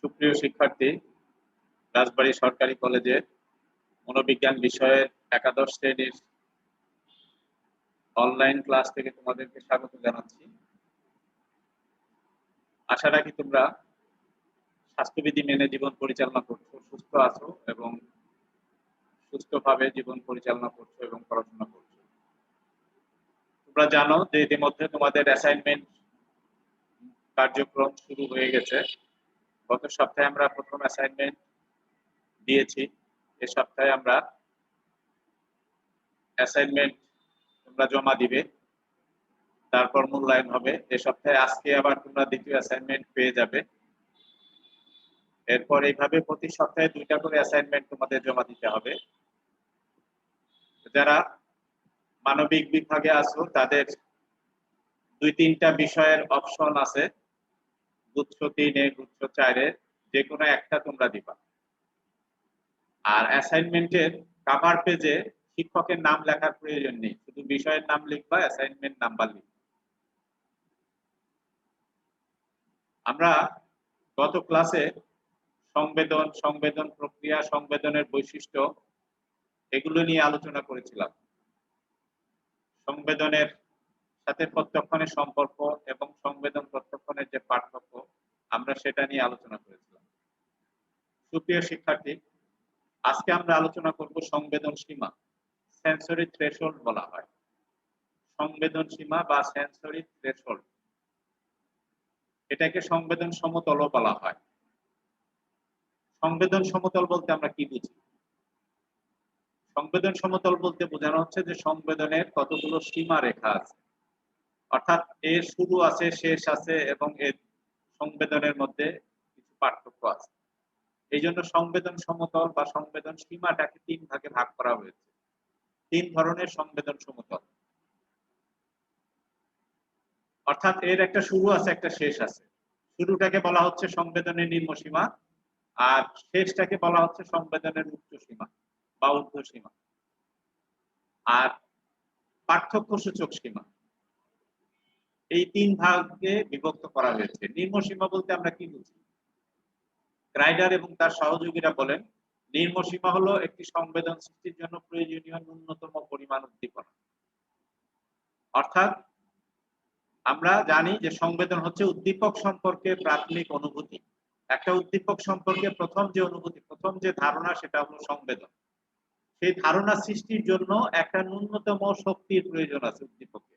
সুপ্রিয় শিক্ষার্থী, রাজবাড়ী সরকারি কলেজের মনোবিজ্ঞান বিষয়ের একাদশ শ্রেণীর অনলাইন ক্লাস থেকে তোমাদেরকে স্বাগত জানাচ্ছি। আশা রাখি তোমরা স্বাস্থ্যবিধি মেনে জীবন পরিচালনা করছো, সুস্থ আছো এবং সুস্থভাবে জীবন পরিচালনা করছো এবং পড়াশোনা করছো। তোমরা জানো যে ইতিমধ্যে তোমাদের অ্যাসাইনমেন্ট কার্যক্রম শুরু হয়ে গেছে। গত সপ্তাহে আমরা প্রথম অ্যাসাইনমেন্ট দিয়েছি। এ সপ্তাহে আমরা অ্যাসাইনমেন্ট তোমরা জমা দিবে, তারপর মূল্যায়ন হবে। এ সপ্তাহে আজকে আবার তোমরা দ্বিতীয় অ্যাসাইনমেন্ট পেয়ে যাবে। এরপর এইভাবে প্রতি সপ্তাহে 2টা করে অ্যাসাইনমেন্ট তোমাদের জমা দিতে হবে। যারা মানবিক বিভাগে আছো তাদের 2-3টা বিষয়ের অপশন আছে, গুচ্ছ 3-এ, গুচ্ছ 4-এ, যে কোনো একটা তোমরা দিবা। আর অ্যাসাইনমেন্টের কভার পেজে শিক্ষকের নাম লেখার প্রয়োজন নেই, শুধু বিষয়ের নাম লিখবা, অ্যাসাইনমেন্ট নাম্বার লিখবা। আমরা গত ক্লাসে সংবেদন প্রক্রিয়া, সংবেদনের বৈশিষ্ট্য এগুলো নিয়ে আলোচনা করেছিলাম। সংবেদনের সাথে প্রত্যক্ষণের সম্পর্ক এবং সংবেদন প্রত্যক্ষণের যে পার্থক্য, আমরা সেটা নিয়ে আলোচনা করেছিলাম। সুপ্রিয় শিক্ষার্থী, আজকে আমরা আলোচনা করব সংবেদন সীমা, সেন্সরি থ্রেশহোল্ড বলা হয়। সংবেদন সীমা বা সেন্সরি থ্রেশহোল্ড, এটাকে সংবেদন সমতলও বলা হয়। সংবেদন সমতল বলতে আমরা কি বুঝি? সংবেদন সমতল বলতে বোঝানো হচ্ছে যে সংবেদনের কতগুলো সীমা রেখা আছে, অর্থাৎ এর শুরু আছে, শেষ আছে এবং এর সংবেদনের মধ্যে কিছু পার্থক্য আছে। এই জন্য সংবেদন সমতল বা সংবেদন সীমাটাকে 3 ভাগে ভাগ করা হয়েছে। 3 ধরনের সংবেদন সমতল, অর্থাৎ এর একটা শুরু আছে, একটা শেষ আছে। শুরুটাকে বলা হচ্ছে সংবেদনের নিম্ন সীমা, আর শেষটাকে বলা হচ্ছে সংবেদনের উচ্চ সীমা বা ঊর্ধ্ব সীমা। আর পার্থক্য সূচক সীমা, এই 3 ভাগে বিভক্ত করা হয়েছে। নিম্ন সীমা বলতে আমরা কি বুঝি? গ্রাইডার এবং তার সহযোগীরা বলেন, নিম্ন সীমা হলো একটি সংবেদন সৃষ্টির জন্য প্রয়োজনীয় ন্যূনতম পরিমাণ উদ্দীপনা। অর্থাৎ আমরা জানি যে সংবেদন হচ্ছে উদ্দীপক সম্পর্কে প্রাথমিক অনুভূতি। একটা উদ্দীপক সম্পর্কে প্রথম যে অনুভূতি, প্রথম যে ধারণা, সেটা হলো সংবেদন। সেই ধারণা সৃষ্টির জন্য একটা ন্যূনতম শক্তির প্রয়োজন আছে উদ্দীপকে।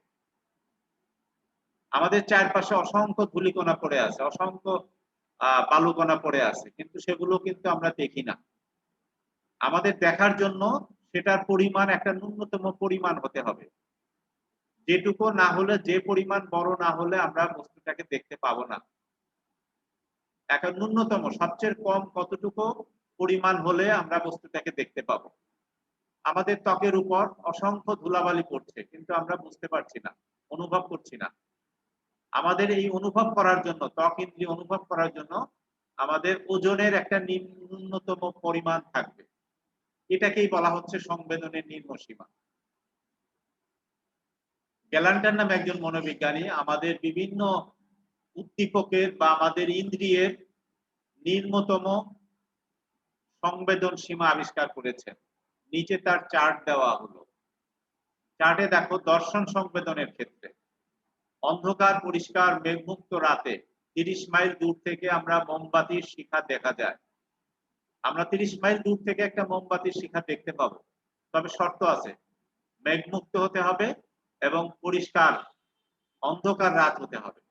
আমাদের চারপাশে অসংখ্য ধূলিকণা পড়ে আছে, অসংখ্য বালুকণা পড়ে আছে, কিন্তু সেগুলো কিন্তু আমরা দেখি না। আমাদের দেখার জন্য সেটার পরিমাণ একটা ন্যূনতম পরিমাণ হতে হবে, যেটুকু না হলে, যে পরিমাণ বড় না হলে আমরা বস্তুটাকে দেখতে পাবো না। একটা ন্যূনতম সবচেয়ে কম কতটুকু পরিমাণ হলে আমরা বস্তুটাকে দেখতে পাবো। আমাদের ত্বকের উপর অসংখ্য ধুলাবালি পড়ছে, কিন্তু আমরা বুঝতে পারছি না, অনুভব করছি না। আমাদের এই অনুভব করার জন্য, ত্বক ইন্দ্রিয় অনুভব করার জন্য আমাদের ওজনের একটা ন্যূনতম পরিমাণ থাকবে। এটাকেই বলা হচ্ছে সংবেদনের নিম্ন সীমা। গ্যালান্টার নামে একজন মনোবিজ্ঞানী আমাদের বিভিন্ন উদ্দীপকের বা আমাদের ইন্দ্রিয়ের নিম্নতম সংবেদন সীমা আবিষ্কার করেছেন। নিচে তার চার্ট দেওয়া হলো। চার্টে দেখো, দর্শন সংবেদনের ক্ষেত্রে অন্ধকার পরিষ্কার মেঘমুক্ত রাতে 30 মাইল দূর থেকে আমরা মোমবাতির শিখা দেখা যায়। আমরা 30 মাইল দূর থেকে একটা মোমবাতির শিখা দেখতে পাবো, তবে শর্ত আছে, মেঘমুক্ত হতে হবে এবং পরিষ্কার অন্ধকার রাত হতে হবে।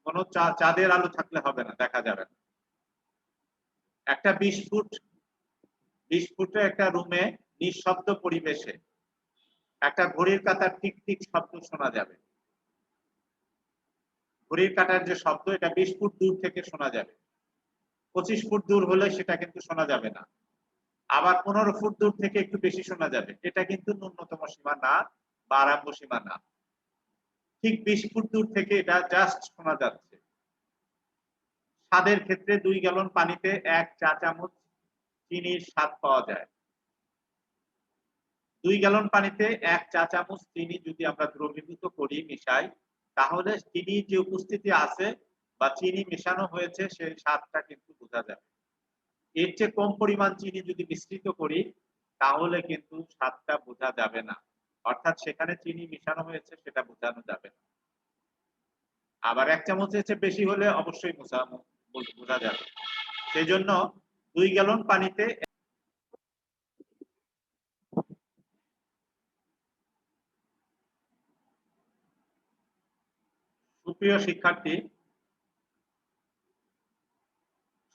কোনো চাঁদের আলো থাকলে হবে না, দেখা যাবে না। একটা 20 ফুটের একটা রুমে নিঃশব্দ পরিবেশে একটা ঘড়ির কাঁটার টিক টিক শব্দ শোনা যাবে। ঘড়ির কাঁটার যে শব্দ, এটা 20 ফুট দূর থেকে শোনা যাবে। 25 ফুট দূর হলে সেটা কিন্তু শোনা যাবে না। আবার 15 ফুট দূর থেকে একটু বেশি শোনা যাবে। এটা কিন্তু ন্যূনতম সীমা না বা আরম্ভ সীমা না। ঠিক 20 ফুট দূর থেকে এটা জাস্ট শোনা যাচ্ছে। স্বাদের ক্ষেত্রে 2 গ্যালন পানিতে 1 চা চামচ চিনির স্বাদ পাওয়া যায়। 2 গ্যালন পানিতে 1 চা চামচ চিনি যদি আমরা দ্রবীভূত করি মিশাই, তাহলে চিনির যে উপস্থিতি আছে বা চিনি মেশানো হয়েছে সেই স্বাদটা কিন্তু বোঝা যাবে। এর চেয়ে কম পরিমাণ চিনি যদি মিশ্রিত করি তাহলে কিন্তু স্বাদটা বোঝা যাবে না। অর্থাৎ সেখানে চিনি মিশানো হয়েছে সেটা বোঝানো যাবে না। আবার 1 চামচের চেয়ে বেশি হলে অবশ্যই বোঝা যাবে। সেজন্য 2 গ্যালন পানিতে সুপ্রিয় শিক্ষার্থী,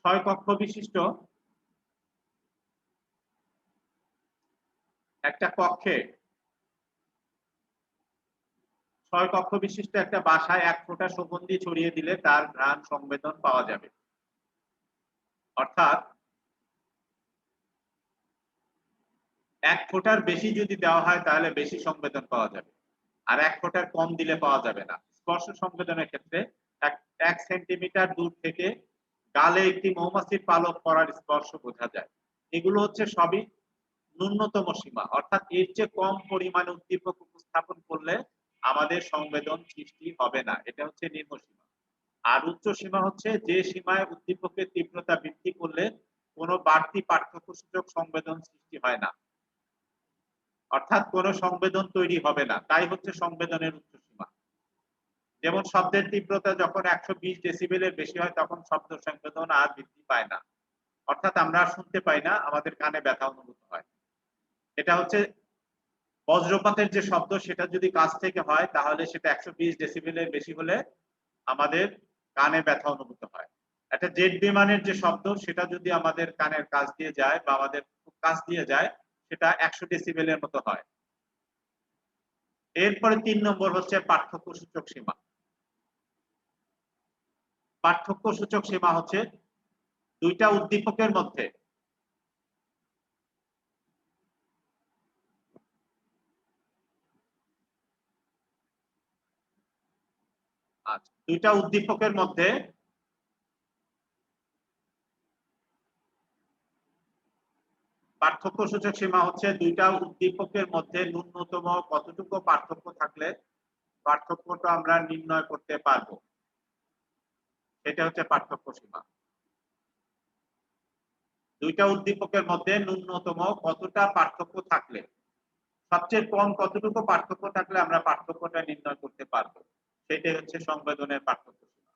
6 কক্ষ বিশিষ্ট একটা কক্ষে 6 কক্ষ বিশিষ্ট একটা বাসায় 1 ফোঁটা সুগন্ধি ছড়িয়ে দিলে তার ঘ্রাণ সংবেদন পাওয়া যাবে। অর্থাৎ 1 ফোঁটার বেশি যদি দেওয়া হয় তাহলে বেশি সংবেদন পাওয়া যাবে। আর 1 ফোঁটার কম দিলে পাওয়া যাবে না। স্পর্শ সংবেদনের ক্ষেত্রে 1 সেন্টিমিটার দূর থেকে গালে একটি মৌমাছির পালক পড়ার স্পর্শ বোঝা যায়। এগুলো হচ্ছে সবই ন্যূনতম সীমা। অর্থাৎ এর চেয়ে কম পরিমাণে উদ্দীপক উপস্থাপন করলে আমাদের সংবেদন সৃষ্টি হবে না। এটা হচ্ছে নিম্ন সীমা। আর উচ্চ সীমা হচ্ছে যে সীমায় উদ্দীপকের তীব্রতা বৃদ্ধি করলে কোনো বাড়তি পার্থক্যসূচক সংবেদন সৃষ্টি হয় না। অর্থাৎ কোনো সংবেদন তৈরি হবে না। তাই হচ্ছে সংবেদনের উচ্চ সীমা। যেমন শব্দের তীব্রতা যখন 120 ডেসিবেলের বেশি হয় তখন শব্দ সংবেদন আর বৃদ্ধি পায় না। অর্থাৎ আমরা শুনতে পাই না, আমাদের কানে ব্যথা অনুভূত হয়। এটা হচ্ছে বজ্রপাতের যে শব্দ সেটা যদি কাছ থেকে হয় তাহলে সেটা 120 ডেসিবেলের বেশি হলে আমাদের কানে ব্যথা অনুভূত হয়। একটা জেট বিমানের যে শব্দ সেটা যদি আমাদের কানের কাছ দিয়ে যায় বা আমাদের খুব কাছ দিয়ে যায় সেটা 100 ডেসিবেলের মতো হয়। এরপরে 3 নম্বর হচ্ছে পার্থক্য সূচক সীমা। পার্থক্য সূচক সীমা হচ্ছে দুইটা উদ্দীপকের মধ্যে দুইটা উদ্দীপকের মধ্যে পার্থক্য সূচক সীমা হচ্ছে দুইটা উদ্দীপকের মধ্যে ন্যূনতম কতটুকু পার্থক্য থাকলে পার্থক্যটা আমরা নির্ণয় করতে পারবো, সেটা হচ্ছে পার্থক্য সীমা। দুইটা উদ্দীপকের মধ্যে ন্যূনতম কতটা পার্থক্য থাকলে, সবচেয়ে কম কতটুকু পার্থক্য থাকলে আমরা পার্থক্যটা নির্ণয় করতে পারবো, সেটাই হচ্ছে সংবেদনের পার্থক্য সীমা।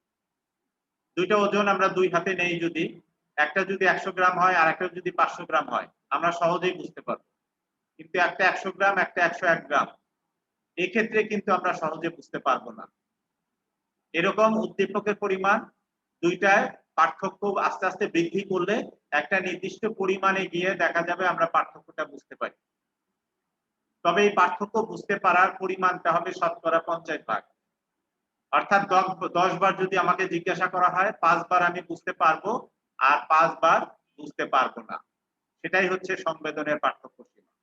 দুইটা ওজন আমরা দুই হাতে নেই, যদি একটা যদি 100 গ্রাম হয় আর একটা যদি 500 গ্রাম হয় আমরা সহজেই বুঝতে পারবো। কিন্তু একটা 100 গ্রাম একটা 101 গ্রাম, এক্ষেত্রে কিন্তু আমরা সহজে বুঝতে পারবো না। এরকম উদ্দীপকের পরিমাণ দুইটায় পার্থক্য আস্তে আস্তে বৃদ্ধি করলে একটা নির্দিষ্ট পরিমাণে গিয়ে দেখা যাবে আমরা পার্থক্যটা বুঝতে পারি। তবে এই পার্থক্য বুঝতে পারার পরিমাণটা হবে শতকরা 50 ভাগ। অর্থাৎ 10 বার যদি আমাকে জিজ্ঞাসা করা হয় 5 বার আমি বুঝতে পারবো আর 5 বার বুঝতে পারবো না। সেটাই হচ্ছে সংবেদনের পার্থক্য সীমা।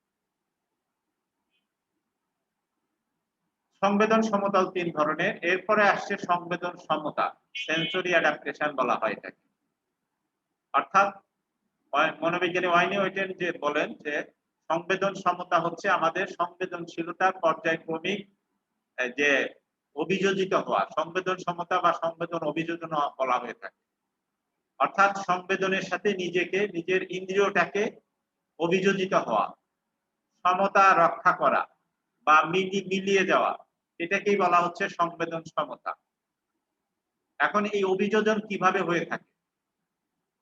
সংবেদন সমতল 3 ধরনের। এরপরে আসছে সংবেদন সমতা, সেন্সরি অ্যাডাপ্টেশন বলা হয় এটাকে। অর্থাৎ মনোবিজ্ঞানী ওয়াইনি ওয়েটেন যে বলেন যে সংবেদন সমতা হচ্ছে আমাদের সংবেদনশীলতার পর্যায়ক্রমিক যে অভিযোজিত হওয়া, সংবেদন সমতা বা সংবেদন অভিযোজন বলা হয়ে থাকে। অর্থাৎ সংবেদনের সাথে নিজেকে, নিজের ইন্দ্রিয়টাকে অভিযোজিত হওয়া, সমতা রক্ষা করা বা মিলিয়ে যাওয়া, এটাকেই বলা হচ্ছে সংবেদন সমতা। এখন এই অভিযোজন কিভাবে হয়ে থাকে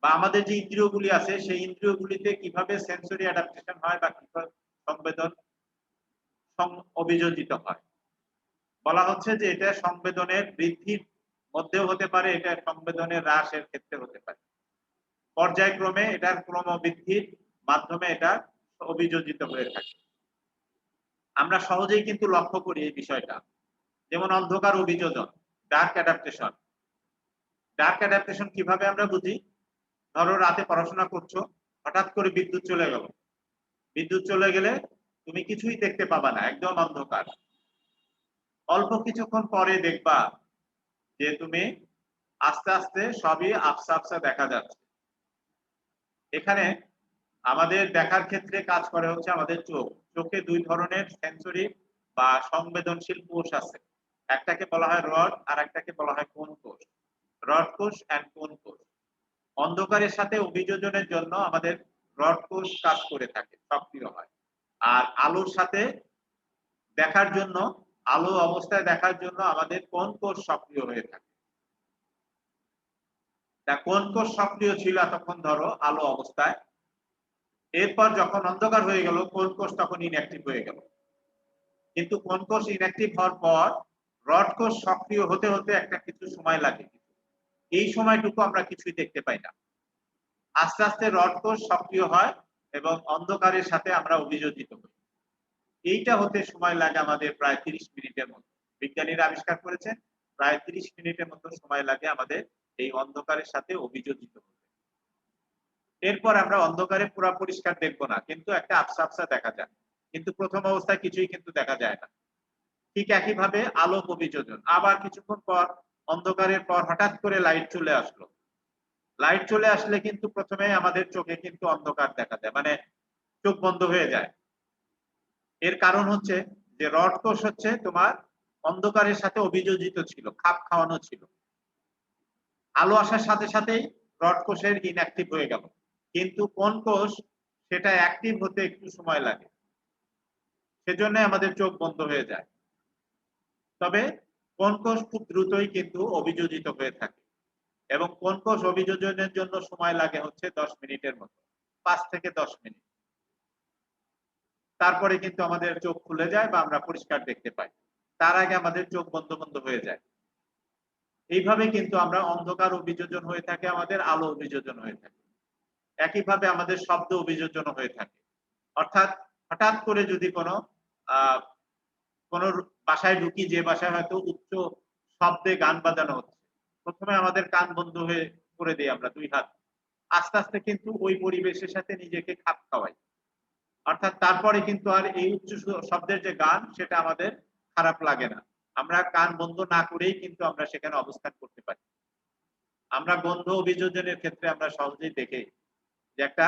বা আমাদের যে ইন্দ্রিয়গুলি আছে সেই ইন্দ্রিয়গুলিতে কিভাবে সেন্সরি অ্যাডাপ্টেশন হয় বা কিভাবে সংবেদন অভিযোজিত হয়, বলা হচ্ছে যে এটা সংবেদনের বৃদ্ধির মধ্যেও হতে পারে, এটা সংবেদনের হ্রাসের ক্ষেত্রে হতে পারে। পর্যায়ক্রমে এটার ক্রমবৃদ্ধির মাধ্যমে এটা অভিযোজিত হয়ে থাকে। আমরা সহজেই কিন্তু লক্ষ্য করি এই বিষয়টা। যেমন অন্ধকার অভিযোজন, ডার্ক অ্যাডাপ্টেশন। ডার্ক অ্যাডাপ্টেশন কিভাবে আমরা বুঝি? ধরো রাতে পড়াশোনা করছো, হঠাৎ করে বিদ্যুৎ চলে গেল। বিদ্যুৎ চলে গেলে তুমি কিছুই দেখতে পাবা না, একদম অন্ধকার। অল্প কিছুক্ষণ পরে দেখবা যে তুমি আস্তে আস্তে সবই আবছা আবছা দেখা যাচ্ছে। এখানে আমাদের দেখার ক্ষেত্রে কাজ করে হচ্ছে আমাদের চোখ। চোখে দুই ধরনের সেন্সরি বা সংবেদনশীল কোষ আছে। একটাকে বলা হয় রড আর একটাকে বলা হয় কোণ কোষ। রড কোষ এন্ড কোণ কোষ। অন্ধকারের সাথে অভিযোজনের জন্য আমাদের রড কোষ কাজ করে থাকে, সক্রিয় হয়। আর আলোর সাথে দেখার জন্য, আলো অবস্থায় দেখার জন্য আমাদের কোণ কোষ সক্রিয় হয়ে থাকে। তা কোণ কোষ সক্রিয় ছিল এতক্ষণ ধরো আলো অবস্থায়, এরপর যখন অন্ধকার হয়ে গেল কোণ কোষ তখন ইনঅ্যাক্টিভ হয়ে গেল। কিন্তু কোণ কোষ ইনঅ্যাক্টিভ হওয়ার পর রড কোষ সক্রিয় হতে হতে একটা কিছু সময় লাগে। এই সময়টুকু আমরা কিছুই দেখতে পাই না। আস্তে আস্তে রড কোষ সক্রিয় হয় এবং অন্ধকারের সাথে আমরা অভিযোজিত হই। এইটা হতে সময় লাগে আমাদের প্রায় 30 মিনিটের মতো। বিজ্ঞানীরা আবিষ্কার করেছেন প্রায় 30 মিনিটের মতো সময় লাগে আমাদের এই অন্ধকারের সাথে অভিযোজিত হতে। এরপর আমরা অন্ধকারে পুরো পরিষ্কার দেখবো না, কিন্তু একটা আবসা আবসা দেখা যায়। কিন্তু প্রথম অবস্থায় কিছুই কিন্তু দেখা যায় না। ঠিক একইভাবে আলোক অভিযোজন। আবার কিছুক্ষণ পর অন্ধকারের পর হঠাৎ করে লাইট চলে আসলো। লাইট চলে আসলে কিন্তু প্রথমে আমাদের চোখে কিন্তু অন্ধকার দেখা যায়, মানে চোখ বন্ধ হয়ে যায়। এর কারণ হচ্ছে যে রড কোষ হচ্ছে তোমার অন্ধকারের সাথে অভিযোজিত ছিল, খাপ খাওয়ানো ছিল। আলো আসার সাথে সাথেই রড কোষের ইনঅ্যাক্টিভ হয়ে গেল। কিন্তু কোণ কোষ সেটা অ্যাক্টিভ হতে একটু সময় লাগে, সেজন্য আমাদের চোখ বন্ধ হয়ে যায়। তবে কোণ কোষ খুব দ্রুতই কিন্তু অভিযোজিত হয়ে থাকে এবং কোণ কোষ অভিযোজনের জন্য সময় লাগে হচ্ছে 10 মিনিটের মতো, 5 থেকে 10 মিনিট। তারপরে কিন্তু আমাদের চোখ খুলে যায় বা আমরা পরিষ্কার দেখতে পাই। তার আগে আমাদের চোখ বন্ধ বন্ধ হয়ে যায়। এইভাবে কিন্তু আমরা অন্ধকার অভিযোজন হয়ে থাকে, আমাদের আলো অভিযোজন হয়ে থাকে। একইভাবে আমাদের শব্দ অভিযোজন হয়ে থাকে। অর্থাৎ হঠাৎ করে যদি কোনো কোনো বাসায় ঢুকি, যে বাসায় হয়তো উচ্চ শব্দে গান বাজানো হচ্ছে, প্রথমে আমাদের কান বন্ধ হয়ে করে দিই আমরা 2 হাত। আস্তে আস্তে কিন্তু ওই পরিবেশের সাথে নিজেকে খাপ খাওয়াই। অর্থাৎ তারপরে কিন্তু আর এই উচ্চ শব্দের যে গান সেটা আমাদের খারাপ লাগে না। আমরা কান বন্ধ না করেই কিন্তু আমরা সেখানে অবস্থান করতে পারি। আমরা গন্ধ অভিযোজনের ক্ষেত্রে আমরা সহজেই দেখি যে একটা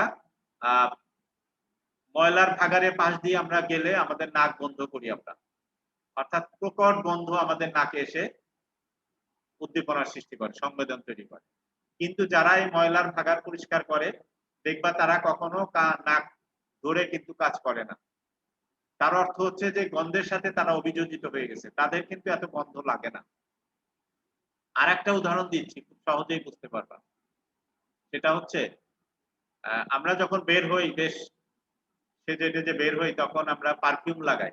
ময়লার ভাগাড়ের পাশ দিয়ে আমরা গেলে আমাদের নাক বন্ধ করি আমরা। অর্থাৎ প্রকট গন্ধ আমাদের নাকে এসে উদ্দীপনার সৃষ্টি করে, সংবেদন তৈরি করে। কিন্তু যারা এই ময়লার ভাগাড় পরিষ্কার করে দেখবা তারা কখনো নাক ধরে কিন্তু কাজ করে না। তার অর্থ হচ্ছে যে গন্ধের সাথে তারা অভিযোজিত হয়ে গেছে, তাদের কিন্তু এত গন্ধ লাগে না। আর একটা উদাহরণ দিচ্ছি, খুব সহজেই বুঝতে পারবা। সেটা হচ্ছে আমরা যখন বের হই, বেশ সেজে টেজে বের হই, তখন আমরা পারফিউম লাগাই।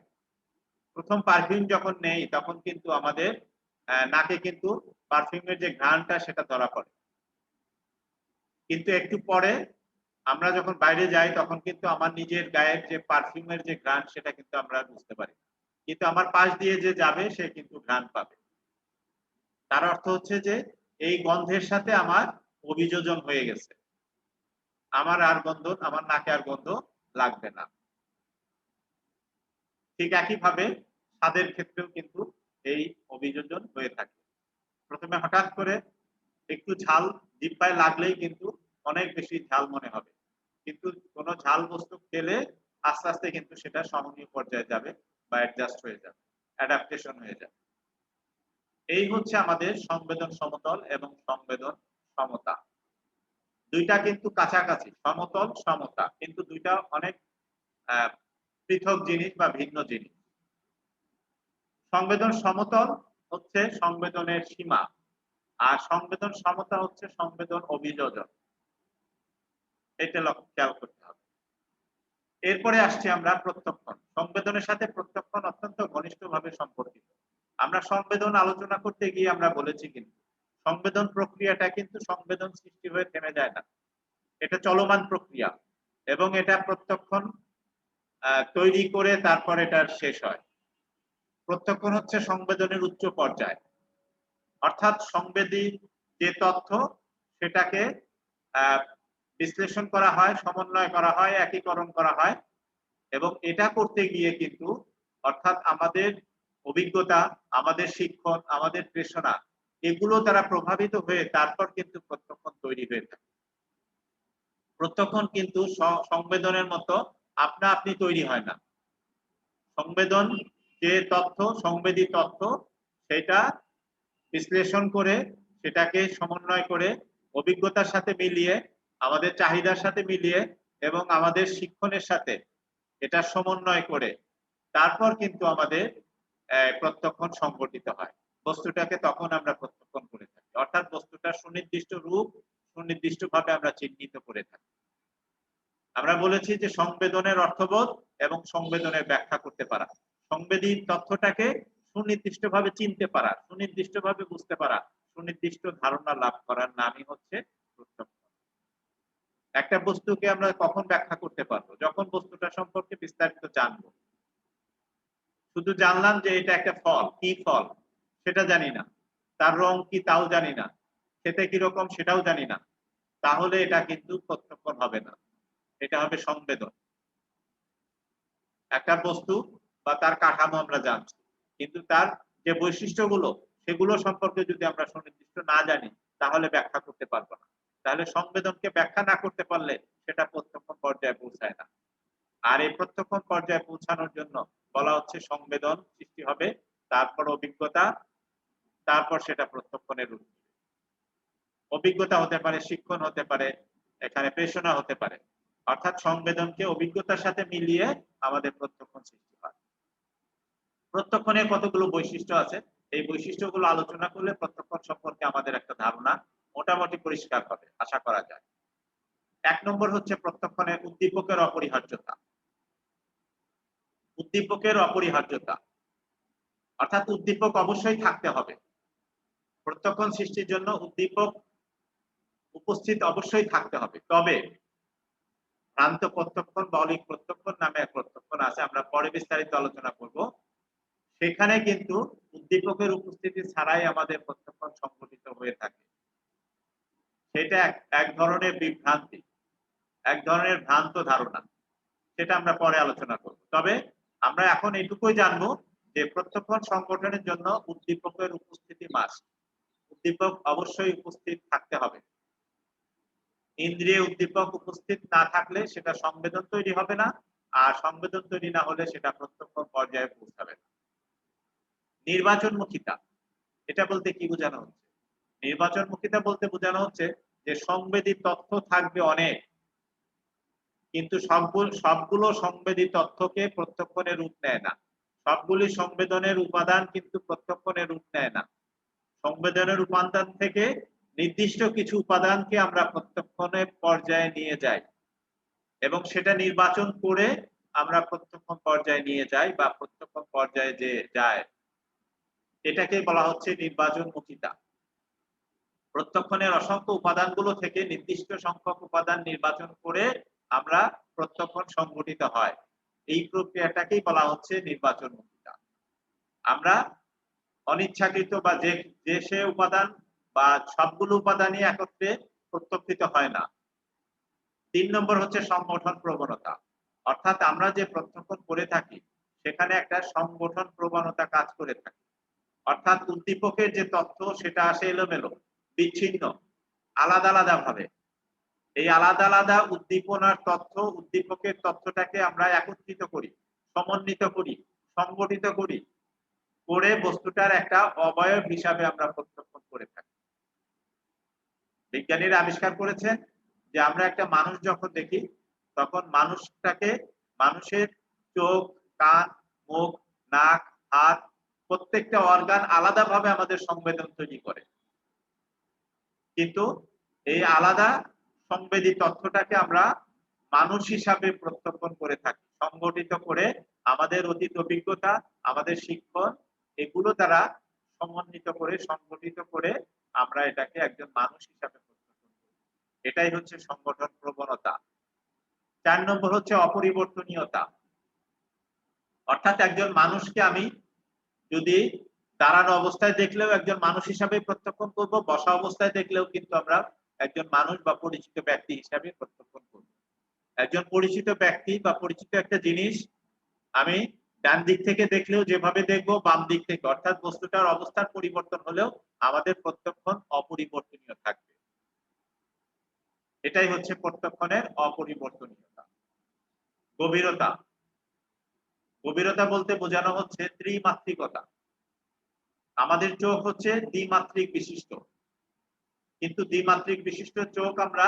প্রথম পারফিউম যখন নেই তখন কিন্তু আমাদের নাকে কিন্তু পারফিউমের যে ঘ্রাণটা সেটা ধরা পড়ে। কিন্তু একটু পরে আমরা যখন বাইরে যাই তখন কিন্তু আমার নিজের গায়ের যে পারফিউমের যে ঘ্রাণ সেটা কিন্তু আমরা বুঝতে পারি। কিন্তু আমার পাশ দিয়ে যে যাবে সে কিন্তু ঘ্রাণ পাবে। তার অর্থ হচ্ছে যে এই গন্ধের সাথে আমার অভিযোজন হয়ে গেছে, আমার নাকে আর গন্ধ লাগবে না। ঠিক একইভাবে স্বাদের ক্ষেত্রেও কিন্তু এই অভিযোজন হয়ে থাকে। প্রথমে হঠাৎ করে একটু ঝাল জিহ্বায় লাগলেই কিন্তু অনেক বেশি ঝাল মনে হবে, কিন্তু কোনো ঝাল বস্তু খেলে আস্তে আস্তে কিন্তু সেটা সহনীয় পর্যায়ে যাবে বা অ্যাডজাস্ট হয়ে যাবে, অ্যাডাপ্টেশন হয়ে যাবে। এই হচ্ছে আমাদের সংবেদন সমতল এবং সংবেদন সমতা। দুইটা কিন্তু কাছাকাছি, সমতল সমতা, কিন্তু দুইটা অনেক পৃথক জিনিস বা ভিন্ন জিনিস। সংবেদন সমতল হচ্ছে সংবেদনের সীমা, আর সংবেদন সমতা হচ্ছে সংবেদন অভিযোজন। এটা খেয়াল করতে হবে। এরপরে আসছি আমরা প্রত্যক্ষণ। সংবেদনের সাথে প্রত্যক্ষণ অত্যন্ত ঘনিষ্ঠভাবে সম্পর্কিত। আমরা সংবেদন আলোচনা করতে গিয়ে আমরা বলেছি কিন্তু সংবেদন প্রক্রিয়াটা কিন্তু সংবেদন সৃষ্টি হয়ে থেমে যায় না, এটা চলমান প্রক্রিয়া এবং এটা প্রত্যক্ষণ তৈরি করে তারপর এটার শেষ হয়। প্রত্যক্ষণ হচ্ছে সংবেদনের উচ্চ পর্যায়, অর্থাৎ সংবেদী যে তথ্য সেটাকে বিশ্লেষণ করা হয়, সমন্বয় করা হয়, একীকরণ করা হয় এবং এটা করতে গিয়ে কিন্তু অর্থাৎ আমাদের অভিজ্ঞতা, আমাদের শিক্ষণ, আমাদের প্রেষণা এগুলো দ্বারা প্রভাবিত হয়ে তারপর কিন্তু প্রত্যক্ষণ তৈরি হয়ে থাকে। প্রত্যক্ষণ কিন্তু সংবেদনের মতো আপনা আপনি তৈরি হয় না। সংবেদন যে তথ্য, সংবেদী তথ্য, সেটা বিশ্লেষণ করে, সেটাকে সমন্বয় করে, অভিজ্ঞতার সাথে মিলিয়ে, আমাদের চাহিদার সাথে মিলিয়ে এবং আমাদের শিক্ষণের সাথে এটা সমন্বয় করে তারপর কিন্তু আমাদের প্রত্যক্ষণ সংগঠিত হয়। বস্তুটাকে তখন আমরা প্রত্যক্ষণ করে থাকি, অর্থাৎ বস্তুটার সুনির্দিষ্ট রূপ সুনির্দিষ্টভাবে আমরা চিহ্নিত করে থাকি। আমরা বলেছি যে সংবেদনের অর্থবোধ এবং সংবেদনের ব্যাখ্যা করতে পারা, সংবেদী তথ্যটাকে সুনির্দিষ্টভাবে চিনতে পারা, সুনির্দিষ্টভাবে বুঝতে পারা, সুনির্দিষ্ট ধারণা লাভ করার নামই হচ্ছে প্রত্যক্ষণ। একটা বস্তুকে আমরা কখন ব্যাখ্যা করতে পারবো? যখন বস্তুটা সম্পর্কে বিস্তারিত জানবো। শুধু জানলাম যে এটা একটা ফল, কি ফল সেটা জানি না, তার রং কি তাও জানি না, খেতে কিরকম সেটাও জানি না, তাহলে এটা কিন্তু প্রত্যক্ষণ হবে না, এটা হবে সংবেদন। একটা বস্তু বা তার কাঠামো আমরা জানছি, কিন্তু তার যে বৈশিষ্ট্যগুলো সেগুলো সম্পর্কে যদি আমরা সুনির্দিষ্ট না জানি তাহলে ব্যাখ্যা করতে পারবো না। তাহলে সংবেদনকে ব্যাখ্যা না করতে পারলে সেটা প্রত্যক্ষণ পর্যায়ে পৌঁছায় না। আর এই প্রত্যক্ষণ পর্যায়ে পৌঁছানোর জন্য বলা হচ্ছে সংবেদন সৃষ্টি হবে, তারপর অভিজ্ঞতা, তারপর সেটা প্রত্যক্ষণের রূপ। অভিজ্ঞতা হতে পারে, শিক্ষণ হতে পারে, এখানে পেশনা হতে পারে, অর্থাৎ সংবেদনকে অভিজ্ঞতার সাথে মিলিয়ে আমাদের প্রত্যক্ষণ সৃষ্টি হয়। প্রত্যক্ষণের কতগুলো বৈশিষ্ট্য আছে, এই বৈশিষ্ট্যগুলো আলোচনা করলে প্রত্যক্ষণ সম্পর্কে আমাদের একটা ধারণা মোটামুটি পরিষ্কার হবে, আশা করা যায়। 1 নম্বর হচ্ছে প্রত্যক্ষণের উদ্দীপকের অপরিহার্যতা। উদ্দীপকের অপরিহার্যতা অর্থাৎ উদ্দীপক অবশ্যই থাকতে হবে। প্রত্যক্ষণ সৃষ্টির জন্য উদ্দীপক উপস্থিত অবশ্যই থাকতে হবে। তবে ভ্রান্ত প্রত্যক্ষণ, মৌলিক প্রত্যক্ষণ নামে এক প্রত্যক্ষণ আছে, আমরা পরে বিস্তারিত আলোচনা করব। সেখানে কিন্তু উদ্দীপকের উপস্থিতি ছাড়াই আমাদের প্রত্যক্ষণ সংঘটিত হয়ে থাকে। সেটা এক ধরনের বিভ্রান্তি, এক ধরনের ভ্রান্ত ধারণা, সেটা আমরা পরে আলোচনা করব। তবে আমরা এখন এটুকুই জানবো যে প্রত্যক্ষণ সংগঠনের জন্য উদ্দীপকের উপস্থিতি মাস্ট, উদ্দীপক অবশ্যই উপস্থিত থাকতে হবে। ইন্দ্রিয় উদ্দীপক উপস্থিত না থাকলে সেটা সংবেদন তৈরি হবে না, আর সংবেদন তৈরি না হলে সেটা প্রত্যক্ষ পর্যায়ে পৌঁছাবে না। নির্বাচনমুখিতা, এটা বলতে কি বোঝানো হচ্ছে? নির্বাচনমুখিতা বলতে বোঝানো হচ্ছে যে সংবেদী তথ্য থাকবে অনেক, কিন্তু সবগুলো সংবেদী তথ্যকে প্রত্যক্ষণের রূপ নেয় না। সবগুলি সংবেদনের উপাদান কিন্তু প্রত্যক্ষণের রূপ নেয় না। সংবেদনের উপাদান থেকে নির্দিষ্ট কিছু উপাদানকে আমরা প্রত্যক্ষণের পর্যায়ে নিয়ে যাই এবং সেটা নির্বাচন করে আমরা প্রত্যক্ষণ পর্যায়ে নিয়ে যাই বা প্রত্যক্ষণ পর্যায়ে যে যায়, এটাকে বলা হচ্ছে নির্বাচনমুখিতা। প্রত্যক্ষণের অসংখ্য উপাদানগুলো থেকে নির্দিষ্ট সংখ্যক উপাদান নির্বাচন করে আমরা প্রত্যক্ষণ সংঘটিত হয়, এই প্রক্রিয়াটাকেই বলা হচ্ছে নির্বাচনমুখিতা। আমরা অনিচ্ছাকৃত বা যে সে উপাদান বা সবগুলো উপাদানই একত্রে প্রত্যক্ষিত হয় না। 3 নম্বর হচ্ছে সংগঠন প্রবণতা, অর্থাৎ আমরা যে প্রত্যক্ষণ করে থাকি সেখানে একটা সংগঠন প্রবণতা কাজ করে থাকে, অর্থাৎ উদ্দীপকের যে তথ্য সেটা আসে এলোমেলো, বিচ্ছিন্ন, আলাদা আলাদা ভাবে। এই আলাদা আলাদা উদ্দীপনার তথ্য, উদ্দীপকের তথ্যটাকে আমরা একত্রিত করি, সমন্বিত করি, সংগঠিত করি, করে বস্তুটার একটা অবয়ব হিসাবে আমরা প্রত্যক্ষণ করে থাকি। বিজ্ঞানীরা আবিষ্কার করেছেন যে আমরা একটা মানুষ যখন দেখি তখন মানুষের চোখ, কান, মুখ, নাক, হাত, প্রত্যেকটা অর্গান আলাদাভাবে আমাদের সংবেদন তৈরি করে, কিন্তু এই আলাদা সংবেদী তথ্যটাকে আমরা মানুষ হিসাবে প্রত্যক্ষণ করে থাকি, সংগঠিত করে আমাদের অতীত অভিজ্ঞতা, আমাদের শিক্ষণ, এগুলো দ্বারা সমন্বিত করে সংগঠিত করে আমরা এটাকে একজন মানুষ হিসাবে প্রত্যক্ষণ করি। এটাই হচ্ছে সংগঠন প্রবণতা। 4 নম্বর হচ্ছে অপরিবর্তনীয়তা, অর্থাৎ একজন মানুষকে আমি যদি দাঁড়ানো অবস্থায় দেখলেও একজন মানুষ হিসাবে প্রত্যক্ষণ করব, বসা অবস্থায় দেখলেও কিন্তু আমরা একজন মানুষ বা পরিচিত ব্যক্তি হিসাবে প্রত্যক্ষণ করব। একজন পরিচিত ব্যক্তি বা পরিচিত একটা জিনিস আমি ডান দিক থেকে দেখলেও যেভাবে দেখবো, বাম দিক থেকে, অর্থাৎ বস্তুটার অবস্থার পরিবর্তন হলেও আমাদের প্রত্যক্ষণ অপরিবর্তনীয় থাকবে। এটাই হচ্ছে প্রত্যক্ষণের অপরিবর্তনীয়তা। গভীরতা, গভীরতা বলতে বোঝানো হচ্ছে ত্রিমাত্রিকতা। আমাদের চোখ হচ্ছে দ্বিমাত্রিক বিশিষ্ট, কিন্তু দ্বিমাত্রিক বিশিষ্ট চোখ আমরা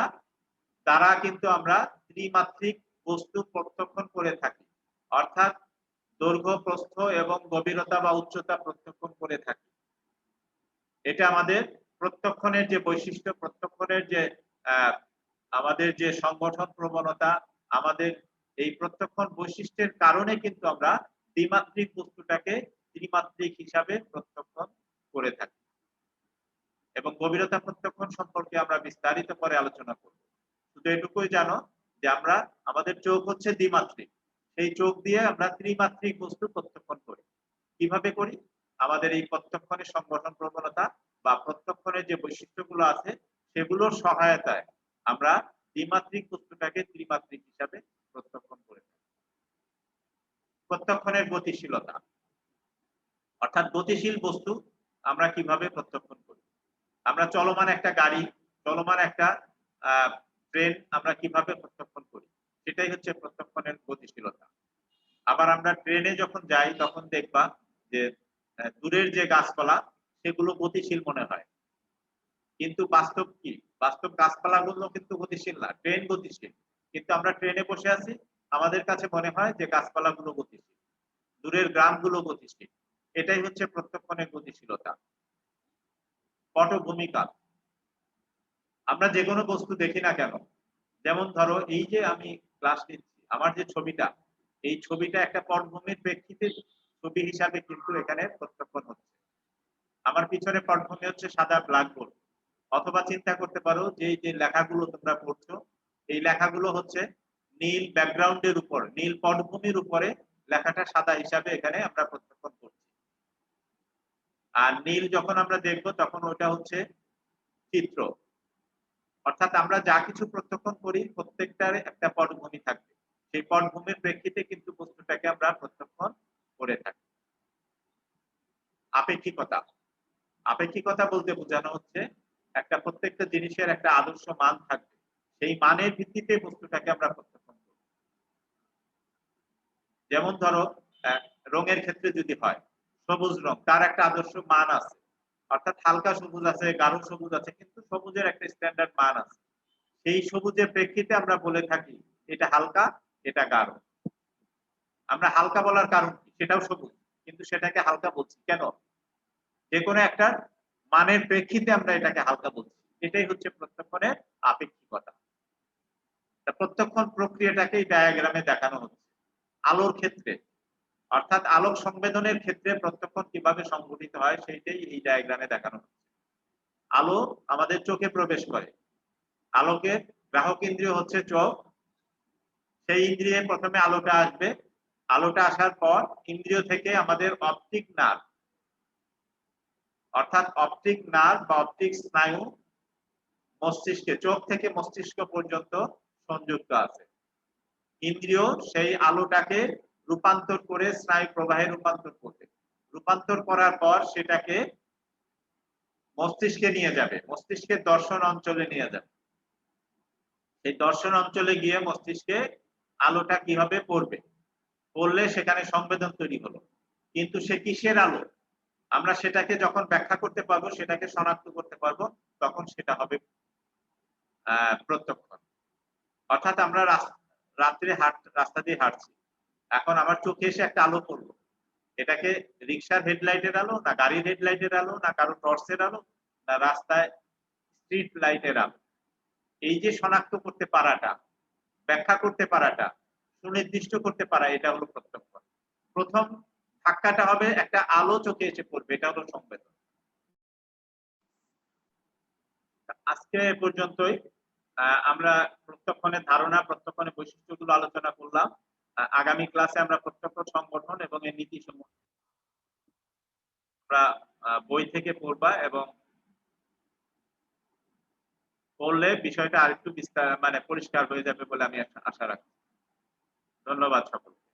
দ্বারা কিন্তু আমরা ত্রিমাত্রিক বস্তু প্রত্যক্ষণ করে থাকি, অর্থাৎ দৈর্ঘ্য, প্রস্থ এবং গভীরতা বা উচ্চতা প্রত্যক্ষণ করে থাকি। এটা আমাদের প্রত্যক্ষণের যে বৈশিষ্ট্য, প্রত্যক্ষণের যে আমাদের যে সংগঠন প্রবণতা, আমাদের এই প্রত্যক্ষণ বৈশিষ্ট্যের কারণে কিন্তু আমরা দ্বিমাত্রিক বস্তুটাকে ত্রিমাত্রিক হিসাবে প্রত্যক্ষণ করে থাকি। এবং গভীরতা প্রত্যক্ষণ সম্পর্কে আমরা বিস্তারিত পরে আলোচনা করব। শুধু এটুকুই জানো যে আমরা আমাদের চোখ হচ্ছে দ্বিমাত্রিক, সেই চোখ দিয়ে আমরা ত্রিমাত্রিক বস্তু প্রত্যক্ষণ করি। কিভাবে করি? আমাদের এই প্রত্যক্ষণের সংগঠন প্রবণতা বা প্রত্যক্ষণের যে বৈশিষ্ট্যগুলো আছে সেগুলোর সহায়তায় আমরা দ্বিমাত্রিক বস্তুটাকে ত্রিমাত্রিক হিসাবে প্রত্যক্ষণ করে থাকি। প্রত্যক্ষণের গতিশীলতা, অর্থাৎ গতিশীল বস্তু আমরা কিভাবে প্রত্যক্ষণ করি। আমরা চলমান একটা গাড়ি, চলমান একটা ট্রেন আমরা কিভাবে প্রত্যক্ষণ করি, সেটাই হচ্ছে প্রত্যক্ষণের গতিশীলতা। আবার আমরা ট্রেনে যখন যাই তখন দেখবা যে দূরের যে গাছপালা সেগুলো গতিশীল মনে হয়, কিন্তু বাস্তব কি? বাস্তব গাছপালাগুলো কিন্তু গতিশীল না, ট্রেন গতিশীল। কিন্তু আমরা ট্রেনে বসে আছি, আমাদের কাছে মনে হয় যে গাছপালাগুলো গতিশীল, দূরের গ্রামগুলো গতিশীল। এটাই হচ্ছে প্রত্যক্ষণের গতিশীলতা। পটভূমিকা, আমরা যে কোনো বস্তু দেখি না কেন, যেমন ধরো এই যে আমি ক্লাস নিচ্ছি, আমার যে ছবিটা, এই ছবিটা একটা পটভূমির প্রেক্ষিতে ছবি হিসাবে কিন্তু এখানে প্রত্যক্ষণ হচ্ছে। আমার পিছনে পটভূমি হচ্ছে সাদা ব্ল্যাকবোর্ড, অথবা চিন্তা করতে পারো যে এই যে লেখাগুলো তোমরা পড়ছো, এই লেখাগুলো হচ্ছে নীল ব্যাকগ্রাউন্ডের উপর, নীল পটভূমির উপরে লেখাটা সাদা হিসাবে এখানে আমরা প্রত্যক্ষণ করছি। আর নীল যখন আমরা দেখব তখন ওটা হচ্ছে চিত্র। অর্থাৎ আমরা যা কিছু প্রত্যক্ষণ করি প্রত্যেকটার একটা পটভূমি থাকবে, সেই পটভূমির প্রেক্ষিতে কিন্তু বস্তুটাকে আমরা প্রত্যক্ষণ করে থাকি। আপেক্ষিকতা, আপেক্ষিকতা বলতে বোঝানো হচ্ছে একটা প্রত্যেকটা জিনিসের একটা আদর্শ মান থাকবে, সেই মানের ভিত্তিতে বস্তুটাকে আমরা প্রত্যক্ষণ করি। যেমন ধরো রঙের ক্ষেত্রে যদি হয়, সবুজ রং, তার একটা আদর্শ মান আছে, অর্থাৎ হালকা সবুজ আছে, গাঢ় সবুজ আছে, কিন্তু সবুজের একটা স্ট্যান্ডার্ড মান আছে। সেই সবুজের প্রেক্ষিতে আমরা বলে থাকি এটা হালকা, এটা গাঢ়। আমরা হালকা বলার কারণ কি? সেটাও সবুজ, কিন্তু সেটাকে হালকা বলছি কেন? যে কোনো একটা মানের প্রেক্ষিতে আমরা এটাকে হালকা বলছি। এটাই হচ্ছে প্রত্যক্ষণের আপেক্ষিকতা। প্রত্যক্ষণ প্রক্রিয়াটাকে এই ডায়াগ্রামে দেখানো হচ্ছে। আলোর ক্ষেত্রে, অর্থাৎ আলোক সংবেদনের ক্ষেত্রে প্রত্যক্ষণ কিভাবে সংঘটিত হয় সেইটাই এই ডায়াগ্রামে দেখানো হচ্ছে। আলো আমাদের চোখে প্রবেশ করে, আলোকের গ্রাহক ইন্দ্রিয় হচ্ছে চোখ, সেই ইন্দ্রিয়ে প্রথমে আলোটা আসবে, আলোটা আসার পর ইন্দ্রিয় থেকে আমাদের অপটিক নার্ভ, অর্থাৎ অপটিক নার্ভ বা অপটিক স্নায়ু মস্তিষ্কে, চোখ থেকে মস্তিষ্ক পর্যন্ত সংযুক্ত আছে। ইন্দ্রিয় সেই আলোটাকে রূপান্তর করে স্নায়ু প্রবাহে রূপান্তর করবে, রূপান্তর করার পর সেটাকে মস্তিষ্কে নিয়ে যাবে, মস্তিষ্কের দর্শন অঞ্চলে নিয়ে যাবে। এই দর্শন অঞ্চলে গিয়ে মস্তিষ্কে আলোটা কিভাবে পড়বে, পড়লে সেখানে সংবেদন তৈরি হলো, কিন্তু সে কিসের আলো আমরা সেটাকে যখন ব্যাখ্যা করতে পারবো, সেটাকে শনাক্ত করতে পারবো, তখন সেটা হবে প্রত্যক্ষণ। অর্থাৎ আমরা রাত্রে রাস্তা দিয়ে হাঁটছি, এখন আমার চোখে এসে একটা আলো পড়লো, এটাকে রিক্সার হেডলাইটের আলো, না গাড়ির হেডলাইটের আলো, না কারো টর্চের আলো, না রাস্তায় স্ট্রিট লাইটের আলো, এই যে শনাক্ত করতে পারাটা, ব্যাখ্যা করতে পারাটা, সুনির্দিষ্ট করতে পারা, এটা হলো প্রত্যক্ষণ। প্রথম ধাক্কাটা হবে একটা আলো চোখে এসে পড়বে, এটা হলো সংবেদন। আজকে এ পর্যন্তই। আমরা প্রত্যক্ষণের ধারণা, প্রত্যক্ষণের বৈশিষ্ট্যগুলো আলোচনা করলাম। আগামী ক্লাসে আমরা প্রত্যক্ষ সংগঠন এবং এর নীতি সমূহ আমরা বই থেকে পড়বা, এবং পড়লে বিষয়টা আরেকটু বিস্তার পরিষ্কার হয়ে যাবে বলে আমি আশা রাখছি। ধন্যবাদ সকলকে।